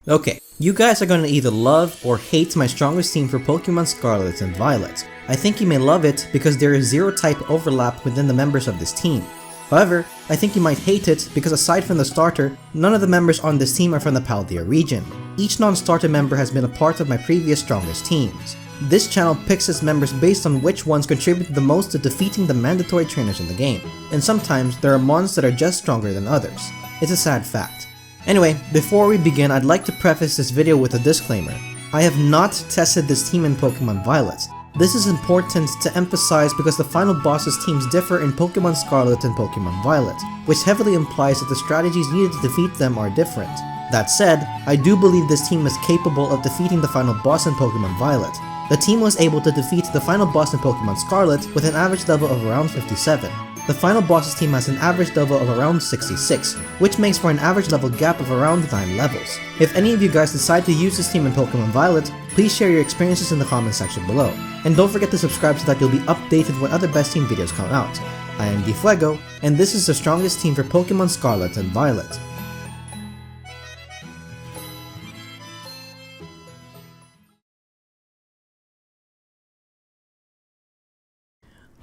Okay, you guys are going to either love or hate my strongest team for Pokemon Scarlet and Violet. I think you may love it because there is zero type overlap within the members of this team. However, I think you might hate it because aside from the starter, none of the members on this team are from the Paldea region. Each non-starter member has been a part of my previous strongest teams. This channel picks its members based on which ones contributed the most to defeating the mandatory trainers in the game, and sometimes there are mons that are just stronger than others. It's a sad fact. Anyway, before we begin, I'd like to preface this video with a disclaimer. I have not tested this team in Pokemon Violet. This is important to emphasize because the final boss's teams differ in Pokemon Scarlet and Pokemon Violet, which heavily implies that the strategies needed to defeat them are different. That said, I do believe this team is capable of defeating the final boss in Pokemon Violet. The team was able to defeat the final boss in Pokemon Scarlet with an average level of around 57. The final boss's team has an average level of around 66, which makes for an average level gap of around 9 levels. If any of you guys decide to use this team in Pokemon Violet, please share your experiences in the comment section below. And don't forget to subscribe so that you'll be updated when other best team videos come out. I am DFuego, and this is the strongest team for Pokemon Scarlet and Violet.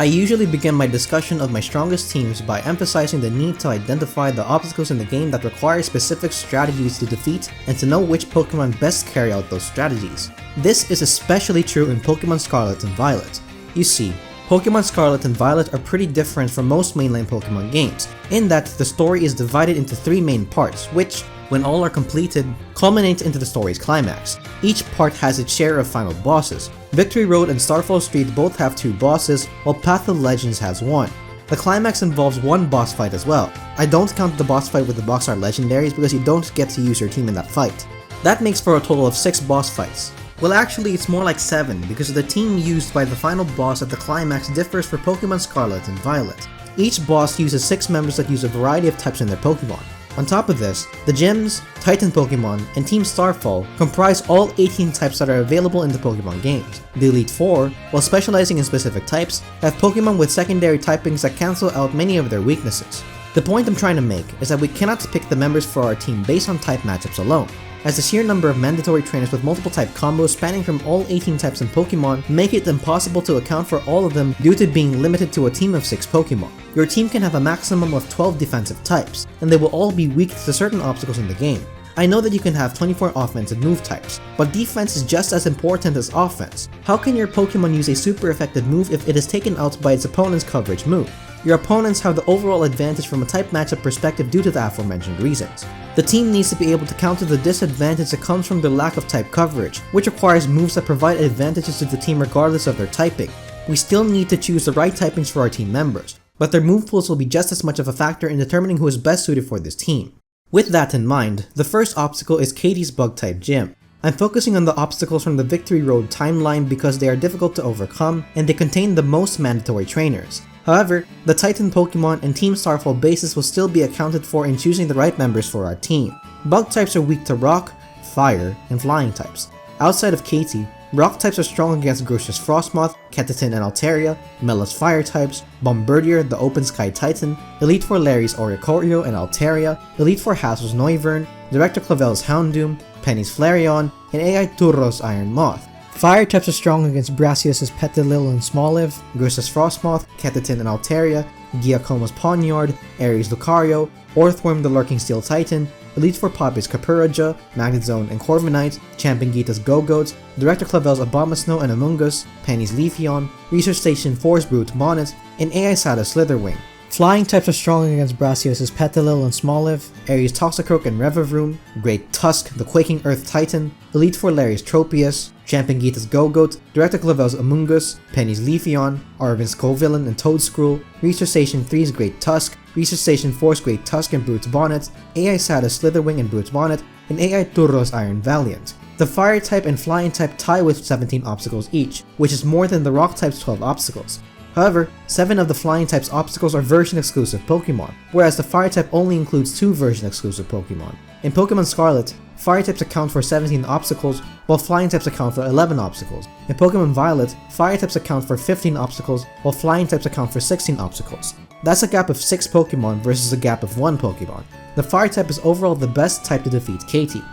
I usually begin my discussion of my strongest teams by emphasizing the need to identify the obstacles in the game that require specific strategies to defeat and to know which Pokemon best carry out those strategies. This is especially true in Pokemon Scarlet and Violet. You see, Pokemon Scarlet and Violet are pretty different from most mainline Pokemon games, in that the story is divided into 3 main parts, which, when all are completed, culminate into the story's climax. Each part has its share of final bosses. Victory Road and Starfall Street both have 2 bosses, while Path of Legends has 1. The climax involves 1 boss fight as well. I don't count the boss fight with the box art legendaries because you don't get to use your team in that fight. That makes for a total of 6 boss fights. Well, actually it's more like 7 because the team used by the final boss at the climax differs for Pokemon Scarlet and Violet. Each boss uses 6 members that use a variety of types in their Pokemon. On top of this, the gyms, Titan Pokemon, and Team Starfall comprise all 18 types that are available in the Pokemon games. The Elite Four, while specializing in specific types, have Pokemon with secondary typings that cancel out many of their weaknesses. The point I'm trying to make is that we cannot pick the members for our team based on type matchups alone, as the sheer number of mandatory trainers with multiple type combos spanning from all 18 types in Pokemon make it impossible to account for all of them due to being limited to a team of 6 Pokemon. Your team can have a maximum of 12 defensive types, and they will all be weak to certain obstacles in the game. I know that you can have 24 offensive move types, but defense is just as important as offense. How can your Pokemon use a super effective move if it is taken out by its opponent's coverage move? Your opponents have the overall advantage from a type matchup perspective due to the aforementioned reasons. The team needs to be able to counter the disadvantage that comes from their lack of type coverage, which requires moves that provide advantages to the team regardless of their typing. We still need to choose the right typings for our team members, but their move pools will be just as much of a factor in determining who is best suited for this team. With that in mind, the first obstacle is Katie's Bug-type gym. I'm focusing on the obstacles from the Victory Road timeline because they are difficult to overcome and they contain the most mandatory trainers. However, the Titan Pokemon and Team Starfall bases will still be accounted for in choosing the right members for our team. Bug types are weak to Rock, Fire, and Flying types. Outside of Katie, Rock types are strong against Grosse's Frostmoth, Ketatin and Altaria, Mela's Fire types, Bombardier the Open Sky Titan, Elite Four Larry's Oricorio and Altaria, Elite Four Hassel's Noivern, Director Clavel's Houndoom, Penny's Flareon, and AI Turro's Iron Moth. Fire types are strong against Brassius' Petilil and Smoliv, Grosse's Frostmoth, Ketatin and Altaria, Giacomo's Pawniard, Ares Lucario, Orthworm the Lurking Steel Titan, Elite Four Poppy's Capuraja, Magnezone and Corviknight, Champion Gita's Go-Goat, Director Clavel's Abomasnow and Amoonguss, Penny's Leafeon, Research Station 4's Brute Bonnet, and AI Sada's Slitherwing. Flying types are strong against Brassius' Petilil and Smoliv, Ares Toxicroak and Revavroom, Great Tusk the Quaking Earth Titan, Elite Four Larry's Tropius, Champion Gita's Go-Goat, Director Clavel's Amoonguss, Penny's Leafeon, Arvin's Covillain and Toadscruel, Research Station 3's Great Tusk, Research Station 4's Great Tusk and Brute's Bonnet, AI Sada's Slitherwing and Brute's Bonnet, and AI Turro's Iron Valiant. The Fire type and Flying type tie with 17 obstacles each, which is more than the Rock type's 12 obstacles. However, 7 of the Flying type's obstacles are version-exclusive Pokemon, whereas the Fire type only includes 2 version-exclusive Pokemon. In Pokemon Scarlet, Fire types account for 17 obstacles, while Flying types account for 11 obstacles. In Pokemon Violet, Fire types account for 15 obstacles, while Flying types account for 16 obstacles. That's a gap of 6 Pokemon versus a gap of 1 Pokemon. The Fire type is overall the best type to defeat Katie.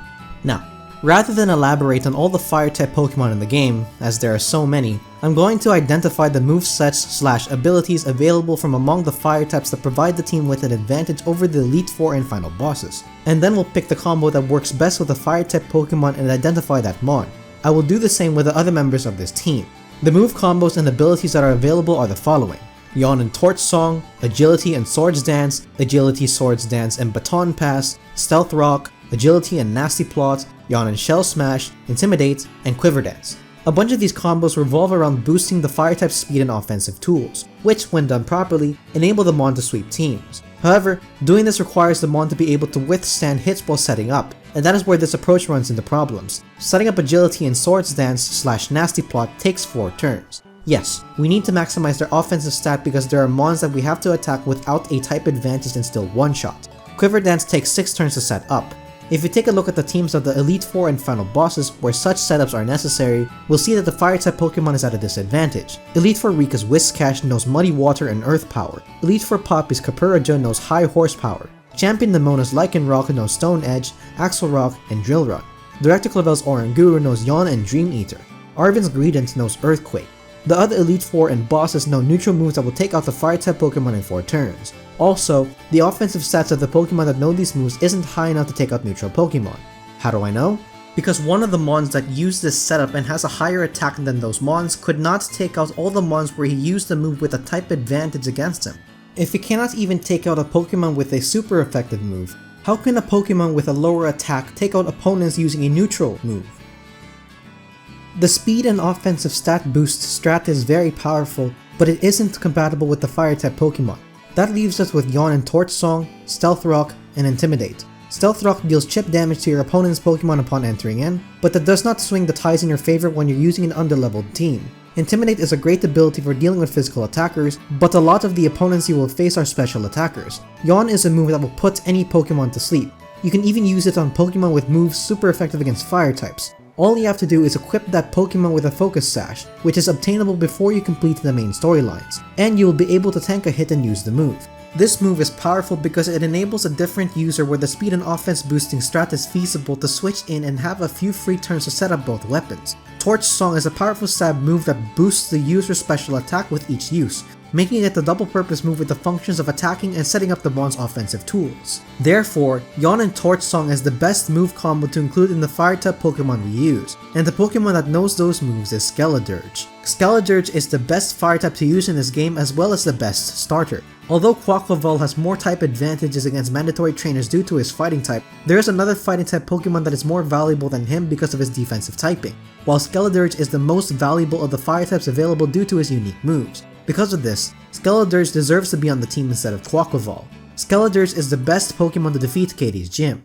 Now, Rather than elaborate on all the fire-type Pokemon in the game, as there are so many, I'm going to identify the movesets/abilities available from among the fire types that provide the team with an advantage over the Elite Four and final bosses. And then we'll pick the combo that works best with the fire-type Pokemon and identify that mon. I will do the same with the other members of this team. The move combos and abilities that are available are the following: Yawn and Torch Song, Agility and Swords Dance, Agility, Swords Dance and Baton Pass, Stealth Rock, Agility and Nasty Plot, Yawn and Shell Smash, Intimidate, and Quiver Dance. A bunch of these combos revolve around boosting the fire type's speed and offensive tools, which, when done properly, enable the mon to sweep teams. However, doing this requires the mon to be able to withstand hits while setting up, and that is where this approach runs into problems. Setting up Agility and Swords Dance/Nasty Plot takes 4 turns. Yes, we need to maximize their offensive stat because there are mons that we have to attack without a type advantage and still one-shot. Quiver Dance takes 6 turns to set up. If you take a look at the teams of the Elite Four and final bosses where such setups are necessary, we'll see that the fire-type Pokemon is at a disadvantage. Elite Four Rika's Whiscash knows Muddy Water and Earth Power. Elite Four Poppy's Capuraja knows High Horsepower. Champion Nemona's Lycanroc knows Stone Edge, Axle Rock, and Drill Run. Director Clavel's Oranguru knows Yawn and Dream Eater. Arvin's Greedent knows Earthquake. The other Elite Four and bosses know neutral moves that will take out the fire-type Pokemon in 4 turns. Also, the offensive stats of the Pokemon that know these moves isn't high enough to take out neutral Pokemon. How do I know? Because one of the mons that used this setup and has a higher attack than those mons could not take out all the mons where he used the move with a type advantage against him. If he cannot even take out a Pokemon with a super effective move, how can a Pokemon with a lower attack take out opponents using a neutral move? The speed and offensive stat boost strat is very powerful, but it isn't compatible with the fire-type Pokemon. That leaves us with Yawn and Torch Song, Stealth Rock, and Intimidate. Stealth Rock deals chip damage to your opponent's Pokemon upon entering in, but that does not swing the tides in your favor when you're using an underleveled team. Intimidate is a great ability for dealing with physical attackers, but a lot of the opponents you will face are special attackers. Yawn is a move that will put any Pokemon to sleep. You can even use it on Pokemon with moves super effective against fire types. All you have to do is equip that Pokemon with a Focus Sash, which is obtainable before you complete the main storylines, and you will be able to tank a hit and use the move. This move is powerful because it enables a different user where the speed and offense boosting strat is feasible to switch in and have a few free turns to set up both weapons. Torch Song is a powerful stab move that boosts the user's special attack with each use, making it the double purpose move with the functions of attacking and setting up the mon's offensive tools. Therefore, Yawn and Torch Song is the best move combo to include in the fire-type Pokemon we use, and the Pokemon that knows those moves is Skeledirge. Skeledirge is the best fire-type to use in this game as well as the best starter. Although Quaquaval has more type advantages against mandatory trainers due to his fighting type, there is another fighting type Pokemon that is more valuable than him because of his defensive typing, while Skeledirge is the most valuable of the fire types available due to his unique moves. Because of this, Skeledirge deserves to be on the team instead of Quaquaval. Skeledirge is the best Pokemon to defeat Katie's gym.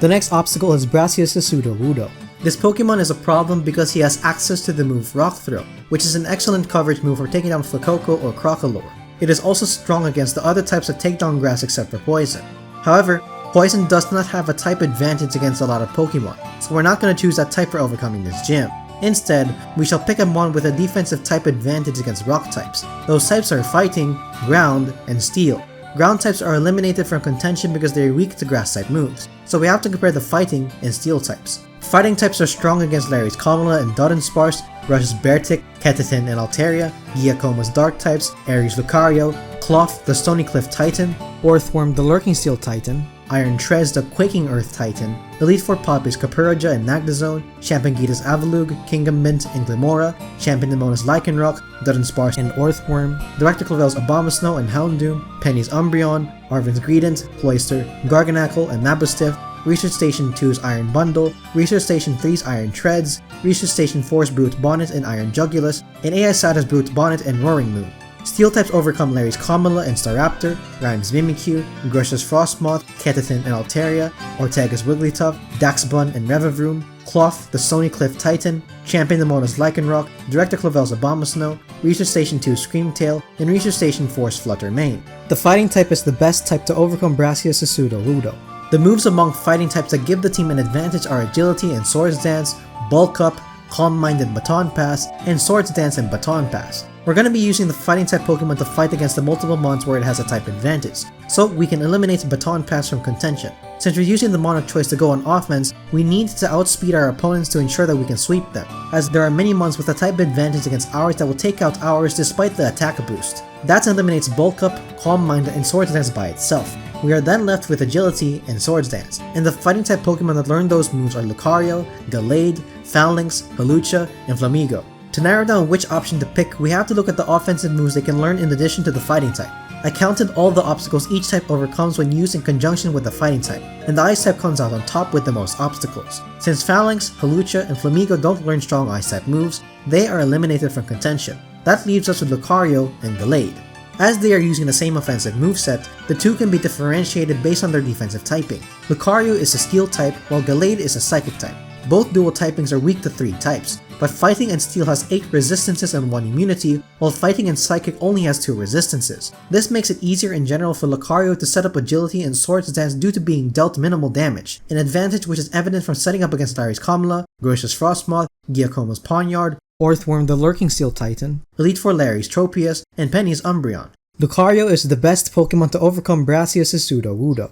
The next obstacle is Brassius Sudowoodo. This Pokemon is a problem because he has access to the move Rock Throw, which is an excellent coverage move for taking down Fuecoco or Crocalor. It is also strong against the other types that take down grass except for Poison. However, Poison does not have a type advantage against a lot of Pokemon, so we're not going to choose that type for overcoming this gym. Instead, we shall pick a mon with a defensive type advantage against rock types. Those types are Fighting, Ground, and Steel. Ground types are eliminated from contention because they are weak to grass type moves, so we have to compare the Fighting and Steel types. Fighting types are strong against Larry's Comala and Dunsparce, Rush's Beartic, Ketatin and Altaria, Giacomo's Dark types, Aries Lucario, Cloth the Stony Cliff Titan, Orthworm the Lurking Steel Titan, Iron Trez the Quaking Earth Titan, Elite Four Poppy's Capuraja and Nagdazone, Champion Gita's Avalugg, Kingdom Mint and Glimora, Champion Nemona's Lycanroc, Dunsparce and Orthworm, Director Clavel's Abomasnow and Houndoom, Penny's Umbreon, Arvin's Greedent, Cloyster, Garganacle and Nabustiff, Research Station 2's Iron Bundle, Research Station 3's Iron Treads, Research Station 4's Brute Bonnet and Iron Jugulus, and AI Sada's Brute Bonnet and Roaring Moon. Steel types overcome Larry's Comala and Staraptor, Ryan's Mimikyu, Grusha's Frostmoth, Ketatin and Altaria, Ortega's Wigglytuff, Daxbun and Revavroom, Cloth the Stony Cliff Titan, Champion Nemona's Lycanroc, Director Clavel's Abomasnow, Research Station 2's Screamtail, and Research Station 4's Fluttermane. The Fighting type is the best type to overcome Brassius Sudowoodo. The moves among fighting types that give the team an advantage are Agility and Swords Dance, Bulk Up, Calm Mind and Baton Pass, and Swords Dance and Baton Pass. We're going to be using the fighting type Pokemon to fight against the multiple mons where it has a type advantage, so we can eliminate Baton Pass from contention. Since we're using the mon of choice to go on offense, we need to outspeed our opponents to ensure that we can sweep them, as there are many mons with a type advantage against ours that will take out ours despite the attack boost. That eliminates Bulk Up, Calm Mind, and Swords Dance by itself. We are then left with Agility and Swords Dance, and the fighting type Pokemon that learn those moves are Lucario, Gallade, Phalanx, Hawlucha, and Flamigo. To narrow down which option to pick, we have to look at the offensive moves they can learn in addition to the fighting type. I counted all the obstacles each type overcomes when used in conjunction with the fighting type, and the ice type comes out on top with the most obstacles. Since Phalanx, Hawlucha, and Flamigo don't learn strong ice type moves, they are eliminated from contention. That leaves us with Lucario and Gallade. As they are using the same offensive moveset, the two can be differentiated based on their defensive typing. Lucario is a Steel type, while Gallade is a Psychic type. Both dual typings are weak to 3 types, but Fighting and Steel has 8 resistances and 1 immunity, while Fighting and Psychic only has 2 resistances. This makes it easier in general for Lucario to set up Agility and Swords Dance due to being dealt minimal damage, an advantage which is evident from setting up against Larry's Kamala, Grosh's Frostmoth, Giacomo's Pawniard, Orthworm the Lurking Steel Titan, Elite Four Larry's Tropius, and Penny's Umbreon. Lucario is the best Pokemon to overcome Brassius' Sudowoodo.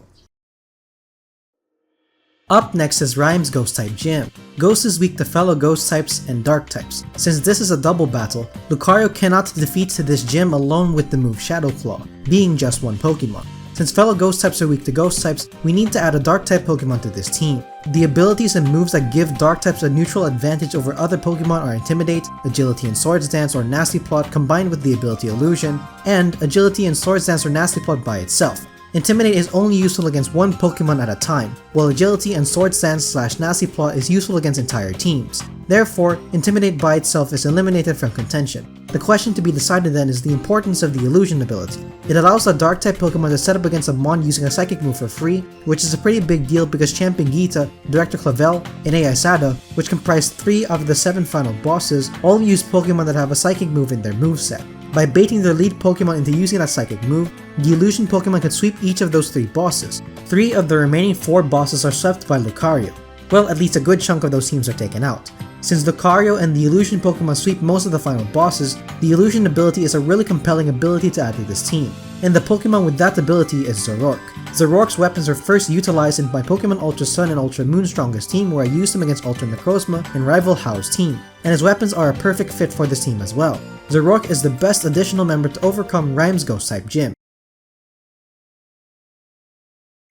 Up next is Rhyme's Ghost-type Gym. Ghost is weak to fellow Ghost types and Dark types. Since this is a double battle, Lucario cannot defeat this gym alone with the move Shadow Claw, being just one Pokemon. Since fellow Ghost types are weak to Ghost types, we need to add a Dark type Pokemon to this team. The abilities and moves that give Dark types a neutral advantage over other Pokemon are Intimidate, Agility and Swords Dance or Nasty Plot combined with the ability Illusion, and Agility and Swords Dance or Nasty Plot by itself. Intimidate is only useful against one Pokemon at a time, while Agility and Swords Dance / Nasty Plot is useful against entire teams. Therefore, Intimidate by itself is eliminated from contention. The question to be decided then is the importance of the Illusion ability. It allows a Dark-type Pokemon to set up against a Mon using a Psychic move for free, which is a pretty big deal because Champion Gita, Director Clavel, and AI Sada, which comprise 3 out of the 7 final bosses, all use Pokemon that have a Psychic move in their moveset. By baiting their lead Pokemon into using that Psychic move, the Illusion Pokemon can sweep each of those 3 bosses. 3 of the remaining 4 bosses are swept by Lucario. Well, at least a good chunk of those teams are taken out. Since Lucario and the Illusion Pokemon sweep most of the final bosses, the Illusion ability is a really compelling ability to add to this team, and the Pokemon with that ability is Zoroark. Zoroark's weapons are first utilized in my Pokemon Ultra Sun and Ultra Moon strongest team where I used them against Ultra Necrozma and rival How's team, and his weapons are a perfect fit for this team as well. Zoroark is the best additional member to overcome Rhyme's Ghost-type Gym.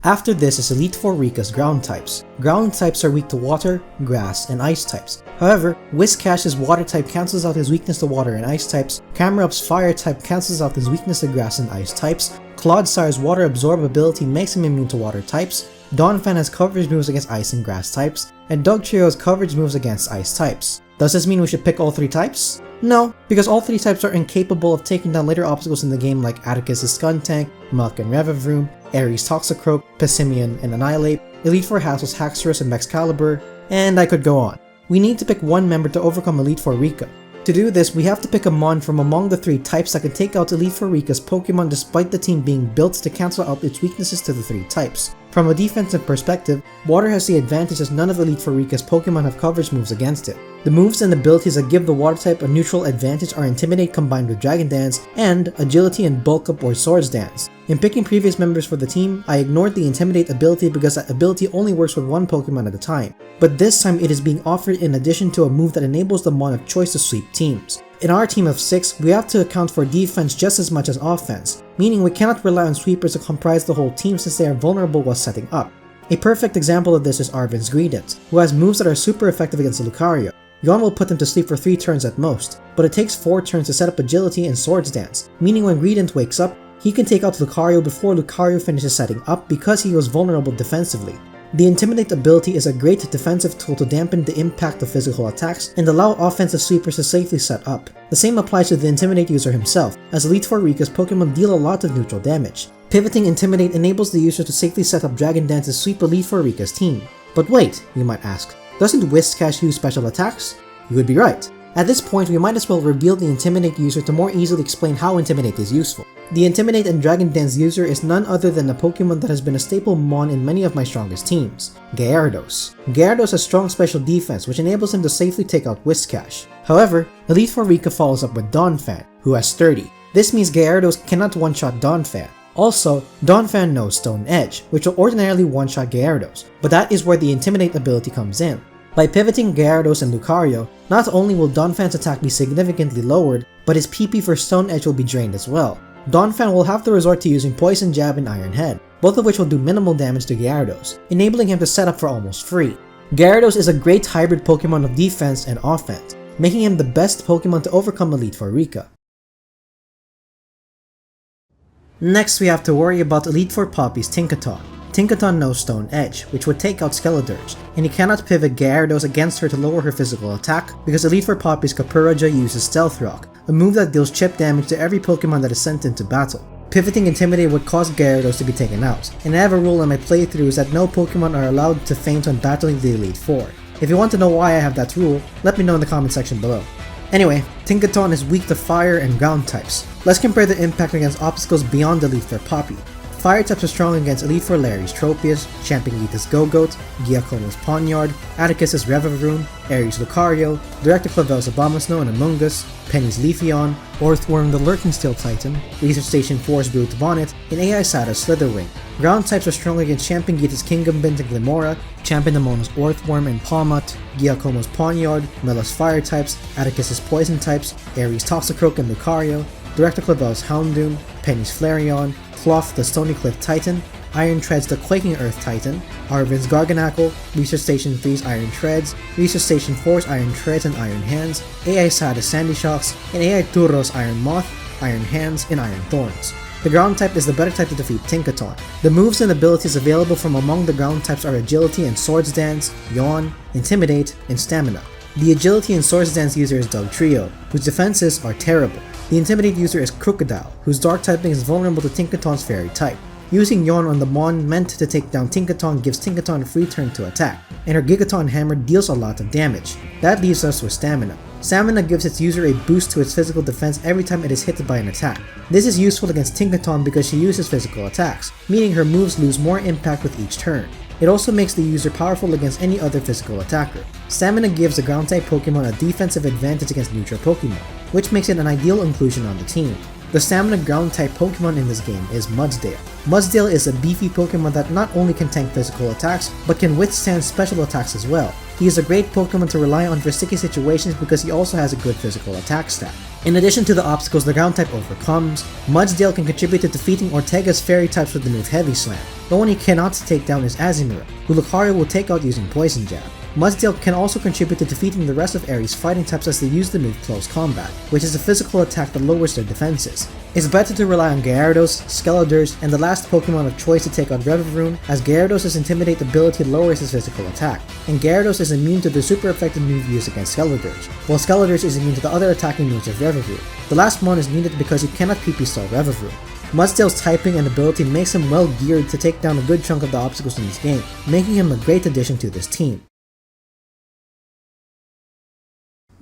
After this is Elite Four Rika's Ground types. Ground types are weak to Water, Grass, and Ice types. However, Whiscash's Water type cancels out his weakness to Water and Ice types, Camerup's Fire type cancels out his weakness to Grass and Ice types, Clodsire's Water Absorb ability makes him immune to Water types, Donphan has coverage moves against Ice and Grass types, and Dugtrio has coverage moves against Ice types. Does this mean we should pick all 3 types? No, because all 3 types are incapable of taking down later obstacles in the game like Atticus' Skuntank, Muck and Revavroom, Ares' Toxicroak, Pessimian and Annihilate, Elite Four Hassle's Haxorus and Excalibur, and I could go on. We need to pick one member to overcome Elite Four Rika. To do this, we have to pick a Mon from among the 3 types that can take out Elite Four Rika's Pokemon despite the team being built to cancel out its weaknesses to the 3 types. From a defensive perspective, Water has the advantage as none of Elite Four Rika's Pokemon have coverage moves against it. The moves and abilities that give the Water type a neutral advantage are Intimidate combined with Dragon Dance, and Agility and Bulk Up or Swords Dance. In picking previous members for the team, I ignored the Intimidate ability because that ability only works with one Pokemon at a time, but this time it is being offered in addition to a move that enables the Mon of choice to sweep teams. In our team of 6, we have to account for defense just as much as offense, meaning we cannot rely on sweepers to comprise the whole team since they are vulnerable while setting up. A perfect example of this is Arven's Greedent, who has moves that are super effective against Lucario. Yawn will put them to sleep for 3 turns at most, but it takes 4 turns to set up Agility and Swords Dance, meaning when Greedent wakes up, he can take out Lucario before Lucario finishes setting up because he was vulnerable defensively. The Intimidate ability is a great defensive tool to dampen the impact of physical attacks and allow offensive sweepers to safely set up. The same applies to the Intimidate user himself, as Elite Four Rika's Pokemon deal a lot of neutral damage. Pivoting Intimidate enables the user to safely set up Dragon Dance to sweep Elite Four Rika's team. But wait, you might ask, doesn't Whiscash use special attacks? You would be right. At this point, we might as well reveal the Intimidate user to more easily explain how Intimidate is useful. The Intimidate and Dragon Dance user is none other than a Pokemon that has been a staple Mon in many of my strongest teams, Gyarados. Gyarados has strong special defense which enables him to safely take out Whiscash. However, Elite Four Rika follows up with Donphan, who has 30. This means Gyarados cannot one-shot Donphan. Also, Donphan knows Stone Edge, which will ordinarily one-shot Gyarados, but that is where the Intimidate ability comes in. By pivoting Gyarados and Lucario, not only will Donphan's attack be significantly lowered, but his PP for Stone Edge will be drained as well. Donphan will have to resort to using Poison Jab and Iron Head, both of which will do minimal damage to Gyarados, enabling him to set up for almost free. Gyarados is a great hybrid Pokemon of defense and offense, making him the best Pokemon to overcome Elite Four Rika. Next, we have to worry about Elite Four Poppy's Tinkaton. Tinkaton knows Stone Edge, which would take out Skeledirge, and he cannot pivot Gyarados against her to lower her physical attack because Elite Four Poppy's Capuraja uses Stealth Rock, a move that deals chip damage to every Pokemon that is sent into battle. Pivoting Intimidate would cause Gyarados to be taken out, and I have a rule in my playthroughs that no Pokemon are allowed to feint when battling the Elite Four. If you want to know why I have that rule, let me know in the comment section below. Anyway, Tinkaton is weak to Fire and Ground types. Let's compare the impact against obstacles beyond Elite Four Poppy. Fire types are strong against Elite Four Larry's Tropius, Championita's Go-Goat, Giacomo's Pawniard, Atticus's Revavroom, Ares' Lucario, Director Clavel's Abomasnow and Amoonguss, Penny's Leafeon, Orthworm the Lurking Steel Titan, Research Station 4's Brute Bonnet, and AI Sada's Slitherwing. Ground types are strong against Championita's Kingambit and Glimora, Championamona's Orthworm and Palmot, Giacomo's Pawniard, Melo's Fire types, Atticus's Poison types, Ares' Toxicroak and Lucario, Director Clavel's Houndoom, Penny's Flareon, Cloth the Stony Cliff Titan, Iron Treads the Quaking Earth Titan, Arvin's Garganackle, Research Station 3's Iron Treads, Research Station 4's Iron Treads and Iron Hands, AI Sada's Sandy Shocks, and AI Turro's Iron Moth, Iron Hands, and Iron Thorns. The ground type is the better type to defeat Tinkaton. The moves and abilities available from among the ground types are Agility and Swords Dance, Yawn, Intimidate, and Stamina. The Agility and Swords Dance user is Dugtrio, whose defenses are terrible. The Intimidate user is Crocodile, whose dark typing is vulnerable to Tinkaton's fairy type. Using Yawn on the Mon meant to take down Tinkaton gives Tinkaton a free turn to attack, and her Gigaton Hammer deals a lot of damage. That leaves us with Stamina. Stamina gives its user a boost to its physical defense every time it is hit by an attack. This is useful against Tinkaton because she uses physical attacks, meaning her moves lose more impact with each turn. It also makes the user powerful against any other physical attacker. Stamina gives the ground-type Pokemon a defensive advantage against neutral Pokemon, which makes it an ideal inclusion on the team. The Stamina ground-type Pokemon in this game is Mudsdale. Mudsdale is a beefy Pokemon that not only can tank physical attacks, but can withstand special attacks as well. He is a great Pokemon to rely on for sticky situations because he also has a good physical attack stat. In addition to the obstacles the ground type overcomes, Mudsdale can contribute to defeating Ortega's fairy types with the move Heavy Slam. The one he cannot take down is Azumarill, who Lucario will take out using Poison Jab. Mudsdale can also contribute to defeating the rest of Ares' fighting types as they use the move Close Combat, which is a physical attack that lowers their defenses. It's better to rely on Gyarados, Skeledirge, and the last Pokemon of choice to take on Revavroom, as Gyarados' Intimidate ability lowers his physical attack, and Gyarados is immune to the super effective move used against Skeledirge, while Skeledirge is immune to the other attacking moves of Revavroom. The last one is needed because you cannot PP stall Revavroom. Mudsdale's typing and ability makes him well geared to take down a good chunk of the obstacles in this game, making him a great addition to this team.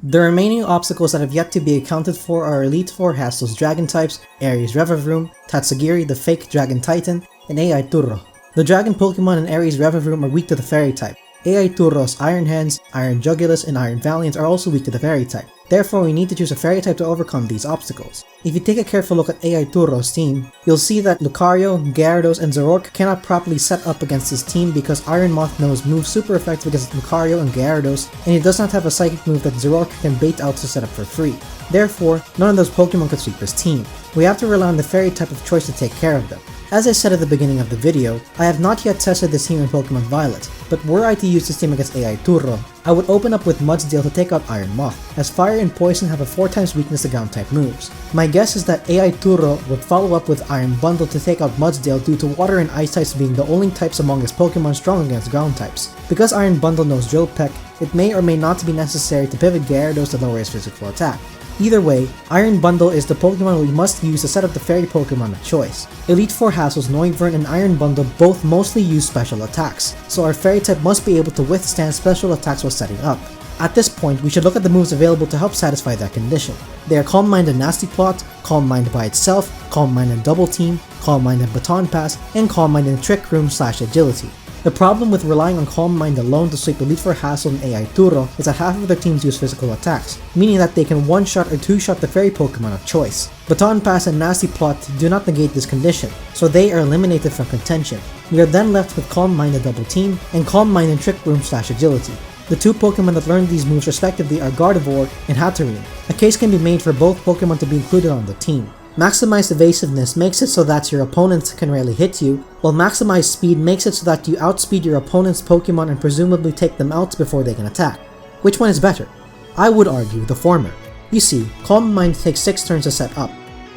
The remaining obstacles that have yet to be accounted for are Elite Four Hastle's Dragon types, Ares' Revavroom, Tatsugiri the fake Dragon Titan, and AI Turro. The Dragon Pokemon in Ares' Revavroom are weak to the Fairy type. AI Turro's Iron Hands, Iron Jugulis, and Iron Valiant are also weak to the Fairy type. Therefore, we need to choose a Fairy type to overcome these obstacles. If you take a careful look at AI Turro's team, you'll see that Lucario, Gyarados, and Zoroark cannot properly set up against his team because Iron Moth knows moves super effective against Lucario and Gyarados, and he does not have a psychic move that Zoroark can bait out to set up for free. Therefore, none of those Pokemon could sweep his team. We have to rely on the Fairy type of choice to take care of them. As I said at the beginning of the video, I have not yet tested this team in Pokemon Violet, but were I to use this team against AI Turro, I would open up with Mudsdale to take out Iron Moth, as Fire and Poison have a 4 times weakness to ground type moves. My guess is that AI Turro would follow up with Iron Bundle to take out Mudsdale due to Water and Ice types being the only types among his Pokemon strong against ground types. Because Iron Bundle knows Drill Peck, it may or may not be necessary to pivot Gyarados to lower his physical attack. Either way, Iron Bundle is the Pokemon we must use to set up the Fairy Pokemon of choice. Elite Four Hastle's Noivern and Iron Bundle both mostly use special attacks, so our Fairy type must be able to withstand special attacks while setting up. At this point, we should look at the moves available to help satisfy that condition. They are Calm Mind and Nasty Plot, Calm Mind by itself, Calm Mind and Double Team, Calm Mind and Baton Pass, and Calm Mind and Trick Room / Agility. The problem with relying on Calm Mind alone to sweep Elite Four Hassel and AI Turo is that half of their teams use physical attacks, meaning that they can one-shot or two-shot the fairy Pokemon of choice. Baton Pass and Nasty Plot do not negate this condition, so they are eliminated from contention. We are then left with Calm Mind and Double Team, and Calm Mind and Trick Room / Agility. The two Pokemon that learn these moves respectively are Gardevoir and Hatterene. A case can be made for both Pokemon to be included on the team. Maximized Evasiveness makes it so that your opponents can rarely hit you, while Maximized Speed makes it so that you outspeed your opponent's Pokemon and presumably take them out before they can attack. Which one is better? I would argue the former. You see, Calm Mind takes 6 turns to set up.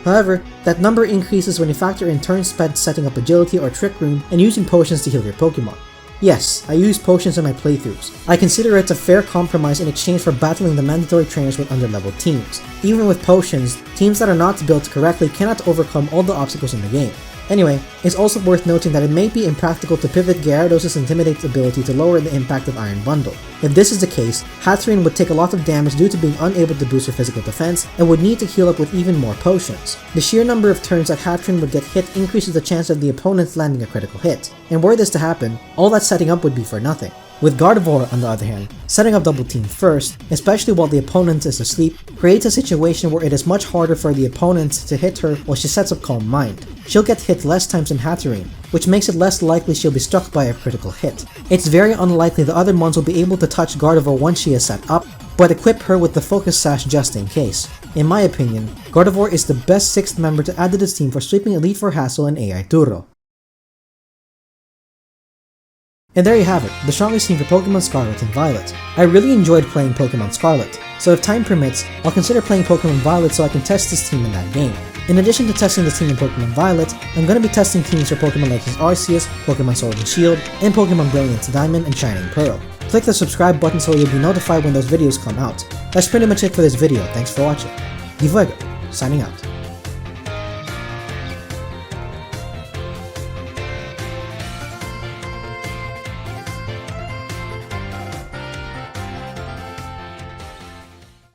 However, that number increases when you factor in turns spent setting up Agility or Trick Room and using potions to heal your Pokemon. Yes, I use potions in my playthroughs. I consider it a fair compromise in exchange for battling the mandatory trainers with underleveled teams. Even with potions, teams that are not built correctly cannot overcome all the obstacles in the game. Anyway, it's also worth noting that it may be impractical to pivot Gyarados' Intimidate ability to lower the impact of Iron Bundle. If this is the case, Hatterene would take a lot of damage due to being unable to boost her physical defense and would need to heal up with even more potions. The sheer number of turns that Hatterene would get hit increases the chance of the opponent landing a critical hit, and were this to happen, all that setting up would be for nothing. With Gardevoir, on the other hand, setting up Double Team first, especially while the opponent is asleep, creates a situation where it is much harder for the opponent to hit her while she sets up Calm Mind. She'll get hit less times than Hatterene, which makes it less likely she'll be struck by a critical hit. It's very unlikely the other mons will be able to touch Gardevoir once she is set up, but equip her with the Focus Sash just in case. In my opinion, Gardevoir is the best 6th member to add to this team for sweeping Elite Four Hassel and AI Turo. And there you have it, the strongest team for Pokemon Scarlet and Violet. I really enjoyed playing Pokemon Scarlet, so if time permits, I'll consider playing Pokemon Violet so I can test this team in that game. In addition to testing this team in Pokemon Violet, I'm going to be testing teams for Pokemon Legends Arceus, Pokemon Sword and Shield, and Pokemon Brilliant Diamond and Shining Pearl. Click the subscribe button so you'll be notified when those videos come out. That's pretty much it for this video, thanks for watching. DFuego, signing out.